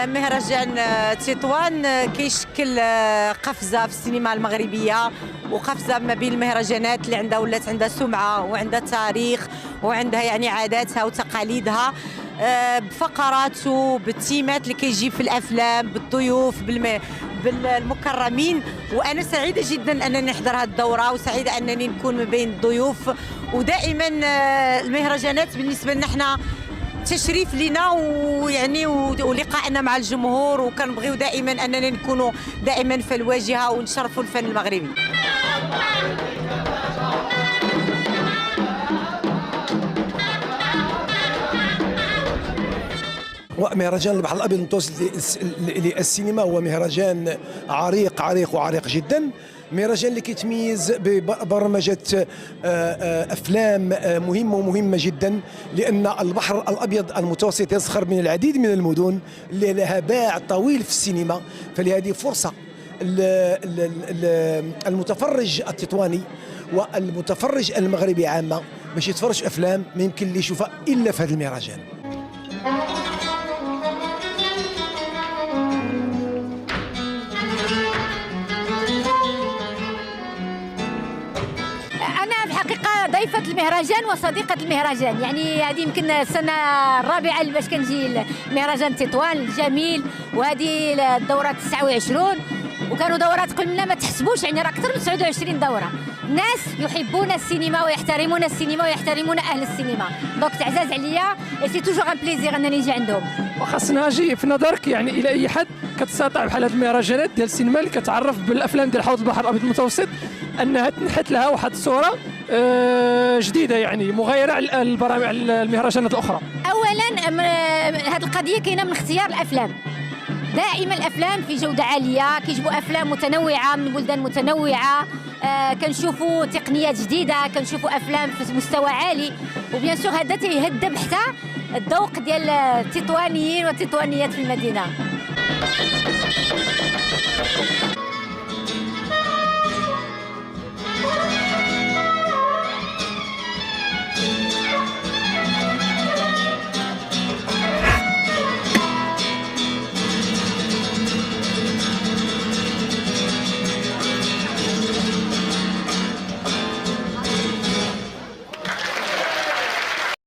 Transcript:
مهرجان تطوان كيشكل قفزة في السينما المغربية، وقفزة ما بين المهرجانات اللي ولات عندها سمعة وعندها تاريخ وعندها يعني عاداتها وتقاليدها، بفقرات بالتيمات اللي كيجي في الأفلام، بالضيوف، بالمكرمين. وأنا سعيدة جدا أنني نحضر هذه الدورة، وسعيدة أنني نكون ما بين الضيوف. ودائما المهرجانات بالنسبة لنا احنا تشريف لنا، ويعني ولقائنا مع الجمهور، وكنبغيو دائما اننا نكونوا دائما في الواجهه ونشرفوا الفن المغربي. مهرجان البحر الابيض المتوسط للسينما هو مهرجان عريق عريق وعريق جدا، مهرجان اللي كيتميز ببرمجه افلام مهمه ومهمه جدا، لان البحر الابيض المتوسط يزخر من العديد من المدن اللي لها باع طويل في السينما، فلهذه فرصه المتفرج التطواني والمتفرج المغربي عامه باش يتفرج افلام ما يمكن اللي يشوفها الا في هذا المهرجان. ضيفة المهرجان وصديقة المهرجان، يعني هذه يمكن السنة الرابعة اللي باش كنجي مهرجان تطوان الجميل، وهذه الدورة 29 وكانوا دورات قلنا ما تحسبوش، يعني راه أكثر من 29 دورة. الناس يحبون السينما ويحترمون السينما ويحترمون أهل السينما، دونك تعزاز عليا سي توجور ان بليزير انني نجي عندهم. وخاصنا نجي في نظرك يعني الى اي حد كتستطيع بحال هذه المهرجانات ديال السينما اللي كتعرف بالافلام ديال حوض البحر الابيض المتوسط انها تنحت لها واحد الصوره جديده، يعني مغايره على البرامج على المهرجانات الاخرى. اولا هذه القضيه كاينه من اختيار الافلام، دائما الافلام في جوده عاليه، كيجيبوا افلام متنوعه من بلدان متنوعه، كنشوفوا تقنيات جديده، كنشوفوا افلام في مستوى عالي، وبيان سور هذا تيهذب حتى الذوق ديال التطوانيين والتطوانيات في المدينه.